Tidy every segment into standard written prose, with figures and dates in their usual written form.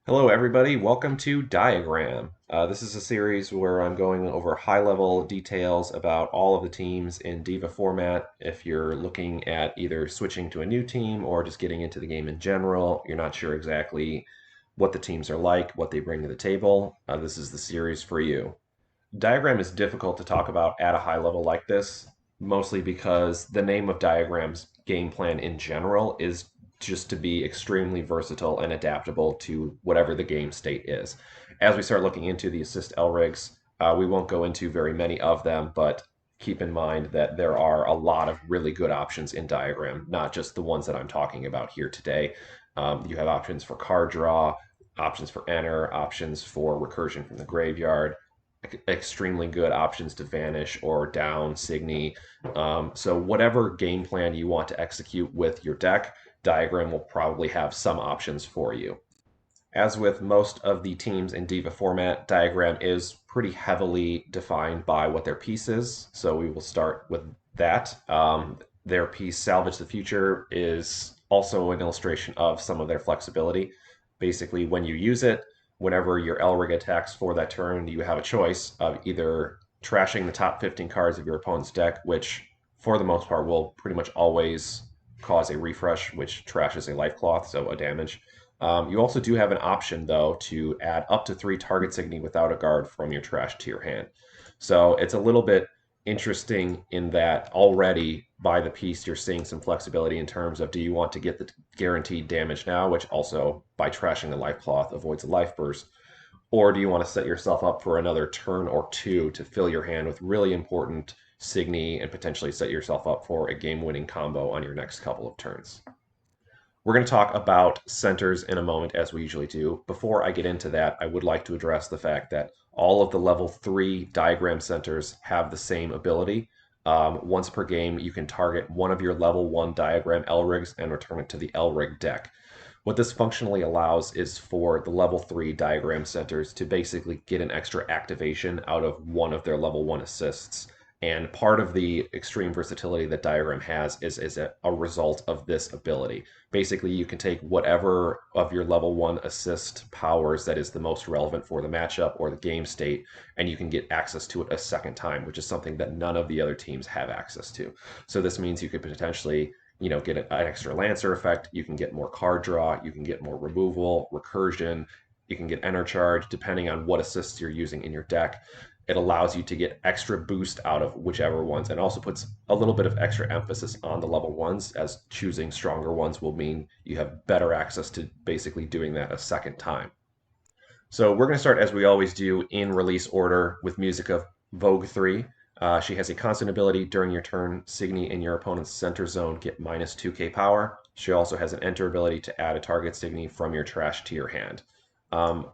Hello, everybody. Welcome to Diagram. This is a series where I'm going over high-level details about all of the teams in Diva format. If you're looking at either switching to a new team or just getting into the game in general, you're not sure exactly what the teams are like, what they bring to the table, this is the series for you. Diagram is difficult to talk about at a high level like this, mostly because the name of Diagram's game plan in general is just to be extremely versatile and adaptable to whatever the game state is. As we start looking into the assist L rigs, we won't go into very many of them, but keep in mind that there are a lot of really good options in Diagram, not just the ones that I'm talking about here today. You have options for card draw, options for enter, options for recursion from the graveyard, extremely good options to vanish or down Signy. So whatever game plan you want to execute with your deck, Diagram will probably have some options for you. As with most of the teams in Diva format, Diagram is pretty heavily defined by what their piece is. So we will start with that. Their piece, Salvage the Future, is also an illustration of some of their flexibility. Basically, when you use it, whenever your Elrig attacks for that turn, you have a choice of either trashing the top 15 cards of your opponent's deck, which for the most part will pretty much always cause a refresh, which trashes a life cloth, so a damage. You also do have an option, though, to add up to 3 target Signy without a guard from your trash to your hand. So it's a little bit interesting in that already by the piece you're seeing some flexibility in terms of do you want to get the guaranteed damage now, which also by trashing the life cloth avoids a life burst, or do you want to set yourself up for another turn or two to fill your hand with really important Signy and potentially set yourself up for a game-winning combo on your next couple of turns? We're going to talk about centers in a moment, as we usually do. Before I get into that, I would like to address the fact that all of the level 3 diagram centers have the same ability. Once per game, you can target one of your level 1 diagram L-rigs and return it to the L-rig deck. What this functionally allows is for the level 3 diagram centers to basically get an extra activation out of one of their level 1 assists. And part of the extreme versatility that Diagram has is a result of this ability. Basically, you can take whatever of your level 1 assist powers that is the most relevant for the matchup or the game state, and you can get access to it a second time, which is something that none of the other teams have access to. So this means you could potentially get an extra Lancer effect, you can get more card draw, you can get more removal, recursion, you can get enter charge, depending on what assists you're using in your deck. It allows you to get extra boost out of whichever ones and also puts a little bit of extra emphasis on the level ones, as choosing stronger ones will mean you have better access to basically doing that a second time. So we're going to start as we always do in release order with Musica Vogue 3. She has a constant ability during your turn. Signy in your opponent's center zone get minus 2k power. She also has an enter ability to add a target Signy from your trash to your hand. Um,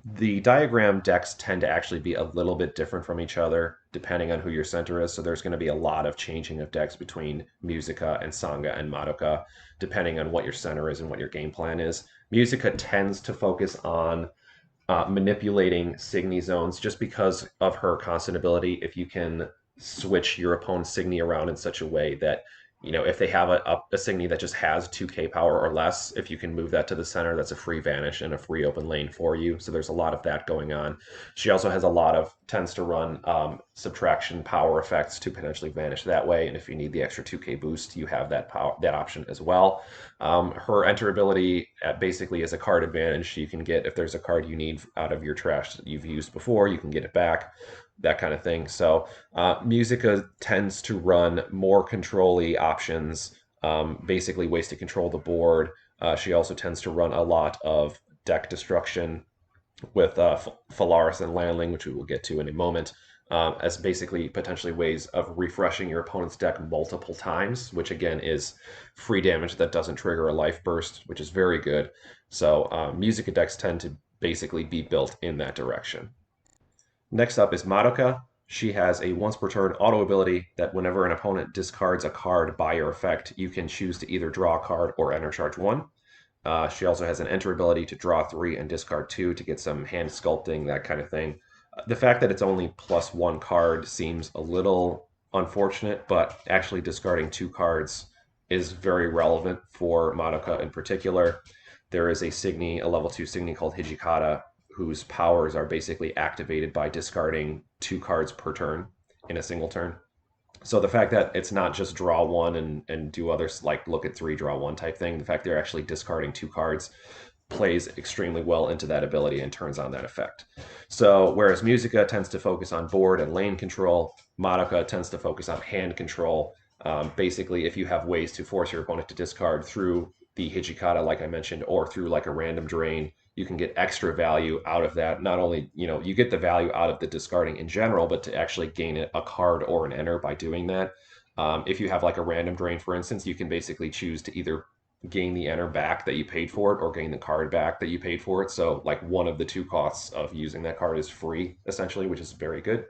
the diagram decks tend to actually be a little bit different from each other depending on who your center is. So there's going to be a lot of changing of decks between Musica and Sangha and Madoka, depending on what your center is and what your game plan is. Musica tends to focus on manipulating Signy zones just because of her constant ability. If you can switch your opponent's Signy around in such a way that, if they have a Signy that just has 2k power or less, if you can move that to the center, that's a free vanish and a free open lane for you. So there's a lot of that going on. She also has tends to run subtraction power effects to potentially vanish that way. And if you need the extra 2k boost, you have that option as well. Her enter ability basically is a card advantage. You can get, if there's a card you need out of your trash that you've used before, you can get it back, that kind of thing. So Musica tends to run more control-y options, basically ways to control the board. She also tends to run a lot of deck destruction with Phalaris and Landling, which we will get to in a moment, as basically potentially ways of refreshing your opponent's deck multiple times, which again is free damage that doesn't trigger a life burst, which is very good. So Musica decks tend to basically be built in that direction. Next up is Madoka. She has a once per turn auto ability that whenever an opponent discards a card by your effect, you can choose to either draw a card or enter charge 1. She also has an enter ability to draw 3 and discard 2 to get some hand sculpting, that kind of thing. The fact that it's only plus 1 card seems a little unfortunate, but actually discarding 2 cards is very relevant for Madoka in particular. there is a Signy, a level 2 Signy called Hijikata, whose powers are basically activated by discarding 2 cards per turn in a single turn. So the fact that it's not just draw one and do others like look at three, draw one type thing, the fact they're actually discarding 2 cards plays extremely well into that ability and turns on that effect. So whereas Musica tends to focus on board and lane control, Madoka tends to focus on hand control. Basically, if you have ways to force your opponent to discard through the Hijikata, like I mentioned, or through like a random drain, you can get extra value out of that. Not only, you get the value out of the discarding in general, but to actually gain a card or an enter by doing that. If you have like a random drain, for instance, you can basically choose to either gain the enter back that you paid for it or gain the card back that you paid for it. So like one of the 2 costs of using that card is free, essentially, which is very good.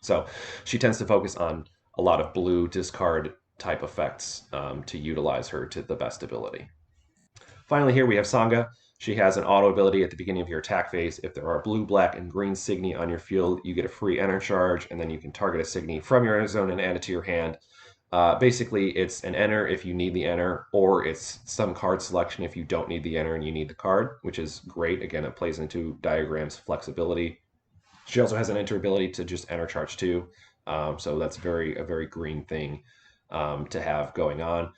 So she tends to focus on a lot of blue discard type effects to utilize her to the best ability. Finally, here we have Sangha. She has an auto ability at the beginning of your attack phase. If there are blue, black, and green Signy on your field, you get a free enter charge, and then you can target a Signy from your enter zone and add it to your hand. Basically, it's an enter if you need the enter, or it's some card selection if you don't need the enter and you need the card, which is great. Again, it plays into Diagram's flexibility. She also has an enter ability to just enter charge too. So that's a very green thing to have going on.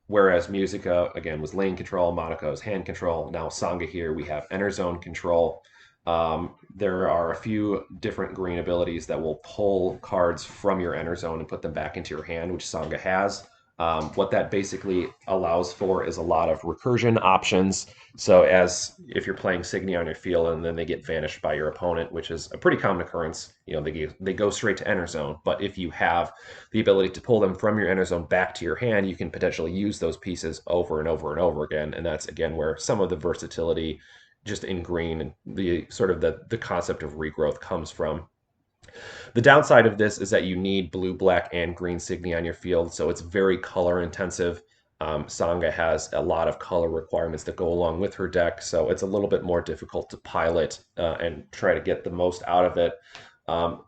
Whereas Musica, again, was lane control, Monaco's hand control. Now Sangha here, we have enter zone control. There are a few different green abilities that will pull cards from your enter zone and put them back into your hand, which Sangha has. What that basically allows for is a lot of recursion options. So as if you're playing Signy on your field and then they get vanished by your opponent, which is a pretty common occurrence, they go straight to enter zone. But if you have the ability to pull them from your enter zone back to your hand, you can potentially use those pieces over and over and over again. And that's again where some of the versatility just in green and the sort of the concept of regrowth comes from. The downside of this is that you need blue, black, and green Signy on your field, so it's very color intensive. Sangha has a lot of color requirements that go along with her deck, so it's a little bit more difficult to pilot and try to get the most out of it,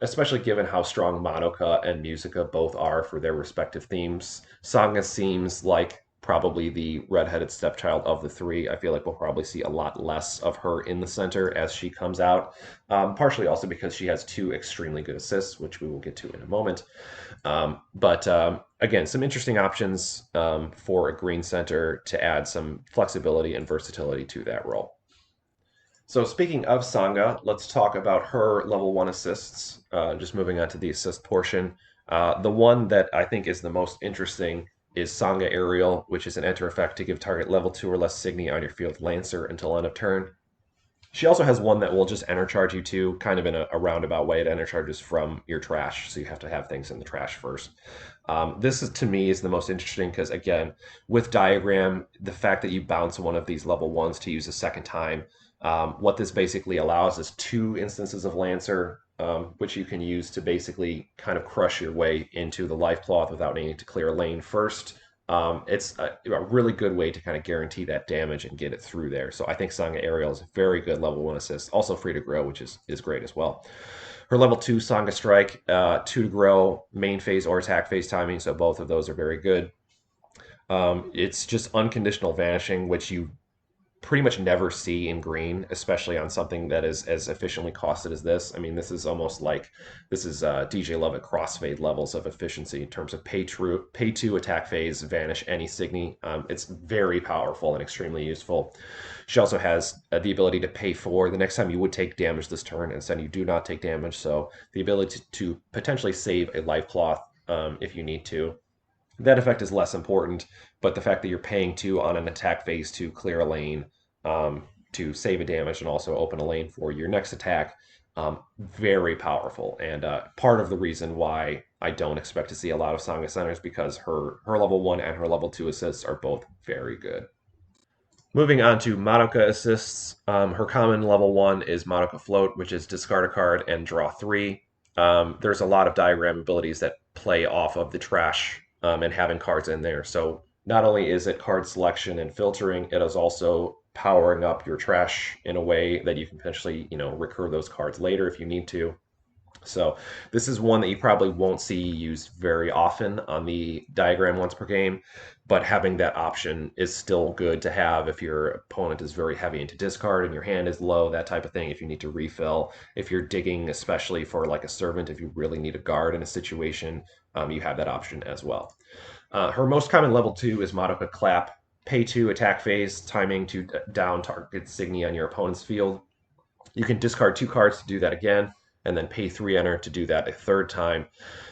especially given how strong Madoka and Musica both are for their respective themes. Sangha seems like probably the redheaded stepchild of the three. I feel like we'll probably see a lot less of her in the center as she comes out, partially also because she has 2 extremely good assists, which we will get to in a moment. But again, some interesting options for a green center to add some flexibility and versatility to that role. So speaking of Sangha, let's talk about her level 1 assists, just moving on to the assist portion. The one that I think is the most interesting is Sangha Aerial, which is an enter effect to give target level 2 or less Signy on your field Lancer until end of turn. She also has one that will just enter charge you too, kind of in a roundabout way. It enter charges from your trash, so you have to have things in the trash first. This is to me is the most interesting because again, with Diagram, the fact that you bounce one of these level 1s to use a second time, what this basically allows is 2 instances of Lancer, which you can use to basically kind of crush your way into the life cloth without needing to clear a lane first. It's a really good way to kind of guarantee that damage and get it through there. So I think Sangha Aerial is a very good level 1 assist, also free to grow, which is great as well. Her level 2 Sangha Strike, 2 to grow, main phase or attack phase timing, so both of those are very good. It's just unconditional vanishing, which you pretty much never see in green, especially on something that is as efficiently costed as this. I mean, this is almost like this is DJ Love at crossfade levels of efficiency in terms of pay to attack phase, vanish any Signy. It's very powerful and extremely useful. She also has the ability to pay for the next time you would take damage this turn, instead you do not take damage. So the ability to potentially save a life cloth if you need to. That effect is less important, but the fact that you're paying 2 on an attack phase to clear a lane, to save a damage and also open a lane for your next attack, very powerful. And part of the reason why I don't expect to see a lot of Sangha centers because her level 1 and her level 2 assists are both very good. Moving on to Madoka assists, her common level 1 is Madoka Float, which is discard a card and draw 3. There's a lot of Diagram abilities that play off of the trash and having cards in there. So not only is it card selection and filtering, it is also powering up your trash in a way that you can potentially, recur those cards later if you need to. So this is one that you probably won't see used very often on the diagram once per game, but having that option is still good to have if your opponent is very heavy into discard and your hand is low, that type of thing. If you need to refill, if you're digging, especially for like a servant, if you really need a guard in a situation, you have that option as well. Her most common level 2 is Madoka Clap. Pay 2, attack phase, timing to down target Signy on your opponent's field. You can discard 2 cards to do that again, and then pay 3 enter to do that a third time.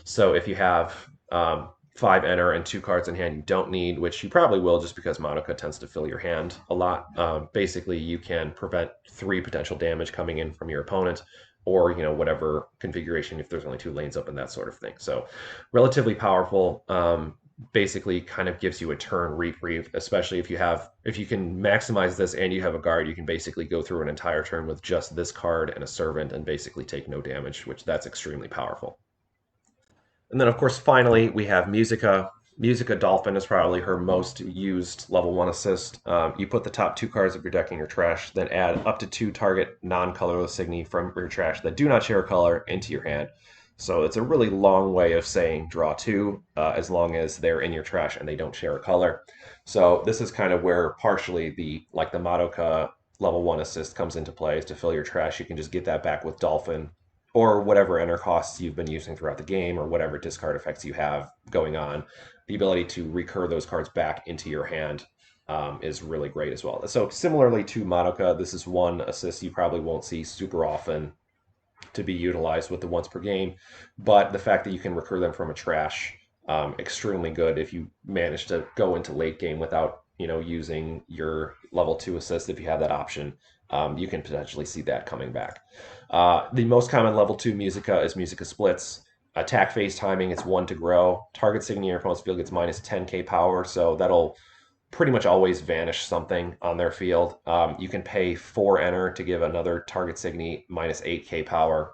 So if you have 5 enter and 2 cards in hand you don't need, which you probably will just because Madoka tends to fill your hand a lot, basically you can prevent 3 potential damage coming in from your opponent, or whatever configuration if there's only 2 lanes open, that sort of thing. So relatively powerful. Basically kind of gives you a turn reprieve, especially if you can maximize this and you have a guard, you can basically go through an entire turn with just this card and a servant and basically take no damage, which that's extremely powerful. And then, of course, finally, we have Musica. Musica Dolphin is probably her most used level 1 assist. You put the top 2 cards of your deck in your trash, then add up to 2 target non-colorless Signy from your trash that do not share a color into your hand. So it's a really long way of saying draw 2, as long as they're in your trash and they don't share a color. So this is kind of where partially the Madoka level 1 assist comes into play, is to fill your trash. You can just get that back with Dolphin or whatever enter costs you've been using throughout the game, or whatever discard effects you have going on. The ability to recur those cards back into your hand is really great as well. So similarly to Madoka, this is one assist you probably won't see super often to be utilized with the once per game, but the fact that you can recur them from a trash, extremely good if you manage to go into late game without using your level 2 assist. If you have that option, you can potentially see that coming back. The most common level 2 Musica is Musica Splits. Attack phase timing, it's 1 to grow. Target Signy in your opponent's field gets minus 10k power, so that'll pretty much always vanish something on their field. You can pay 4 enter to give another target Signy minus 8k power.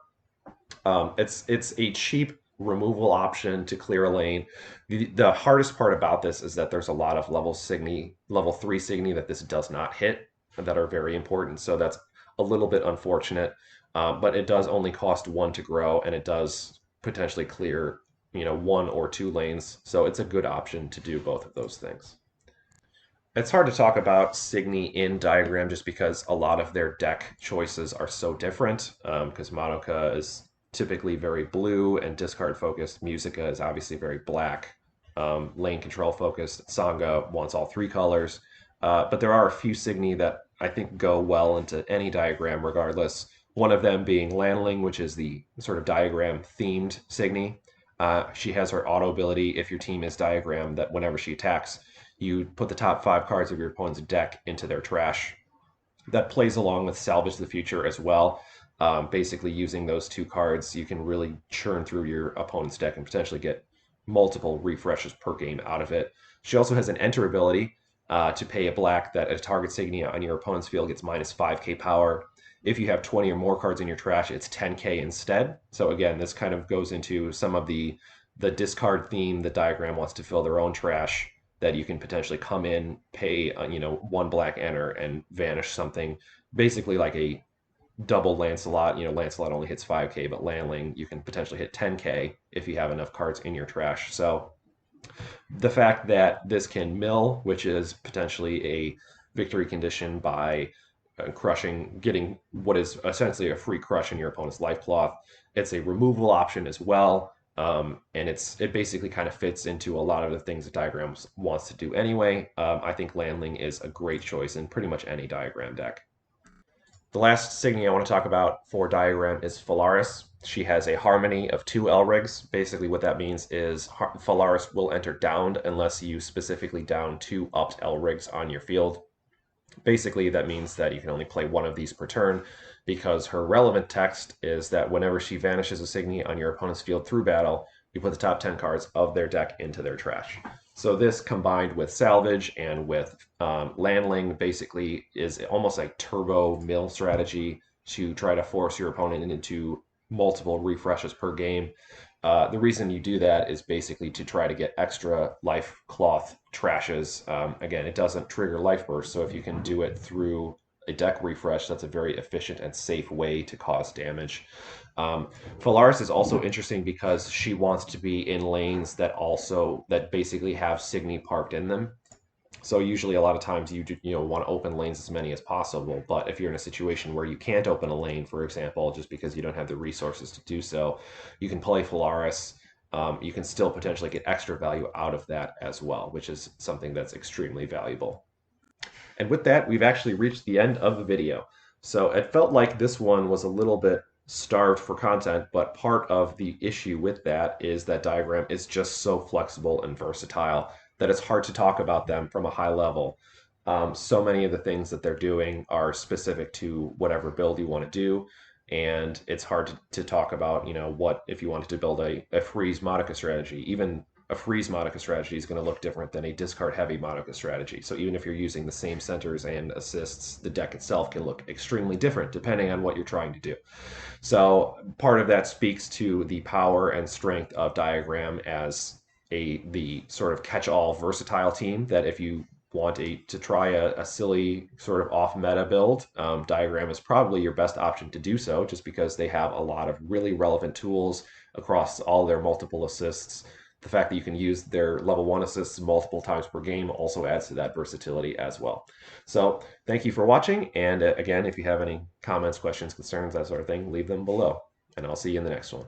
It's a cheap removal option to clear a lane. The hardest part about this is that there's a lot of level 3 Signy that this does not hit, that are very important. So that's a little bit unfortunate. But it does only cost 1 to grow, and it does potentially clear 1 or 2 lanes. So it's a good option to do both of those things. It's hard to talk about Signy in Diagram just because a lot of their deck choices are so different. Because Madoka is typically very blue and discard focused. Musica is obviously very black, lane control focused. Sangha wants all 3 colors. But there are a few Signy that I think go well into any diagram regardless. One of them being Lanling, which is the sort of diagram themed Signy. She has her auto ability if your team is diagram, that whenever she attacks, you put the top 5 cards of your opponent's deck into their trash. That plays along with Salvage the Future as well. Basically, using those 2 cards, you can really churn through your opponent's deck and potentially get multiple refreshes per game out of it. She also has an Enter ability to pay a black that a target Signy on your opponent's field gets minus 5k power. If you have 20 or more cards in your trash, it's 10k instead. So again, this kind of goes into some of the discard theme the diagram wants to fill their own trash, that you can potentially come in, pay 1 black enter and vanish something, basically like a double Lancelot. Lancelot only hits 5k, but Lanling you can potentially hit 10k if you have enough cards in your trash. So the fact that this can mill, which is potentially a victory condition by getting what is essentially a free crush in your opponent's life cloth. It's a removal option as well. And it basically kind of fits into a lot of the things that Diagrams wants to do anyway. I think Landling is a great choice in pretty much any Diagram deck. The last Signy I want to talk about for Diagram is Phalaris. She has a harmony of 2 Elrigs. Basically what that means is Phalaris will enter downed unless you specifically down 2 upped Elrigs on your field. Basically, that means that you can only play 1 of these per turn, because her relevant text is that whenever she vanishes a Signy on your opponent's field through battle, you put the top 10 cards of their deck into their trash. So this, combined with Salvage and with Landling, basically is almost like turbo mill strategy to try to force your opponent into multiple refreshes per game. The reason you do that is basically to try to get extra life cloth trashes. Again, it doesn't trigger life burst, so if you can do it through a deck refresh, that's a very efficient and safe way to cause damage. Um, Phalaris is also interesting because she wants to be in lanes that basically have Signy parked in them. So usually a lot of times you want to open lanes as many as possible, but if you're in a situation where you can't open a lane, for example, just because you don't have the resources to do so, you can play Phalaris. You can still potentially get extra value out of that as well, which is something that's extremely valuable. And with that, we've actually reached the end of the video. So it felt like this one was a little bit starved for content, but part of the issue with that is that diagram is just so flexible and versatile that it's hard to talk about them from a high level. So many of the things that they're doing are specific to whatever build you want to do, and it's hard to talk about, what if you wanted to build a freeze Madoka strategy. Even a freeze Madoka strategy is going to look different than a discard heavy Madoka strategy. So even if you're using the same centers and assists, the deck itself can look extremely different depending on what you're trying to do. So part of that speaks to the power and strength of Diagram as the sort of catch-all versatile team that if you want to try a silly sort of off meta build, Diagram is probably your best option to do so, just because they have a lot of really relevant tools across all their multiple assists. The fact that you can use their level 1 assists multiple times per game also adds to that versatility as well. So thank you for watching, and again, if you have any comments, questions, concerns, that sort of thing, leave them below, and I'll see you in the next one.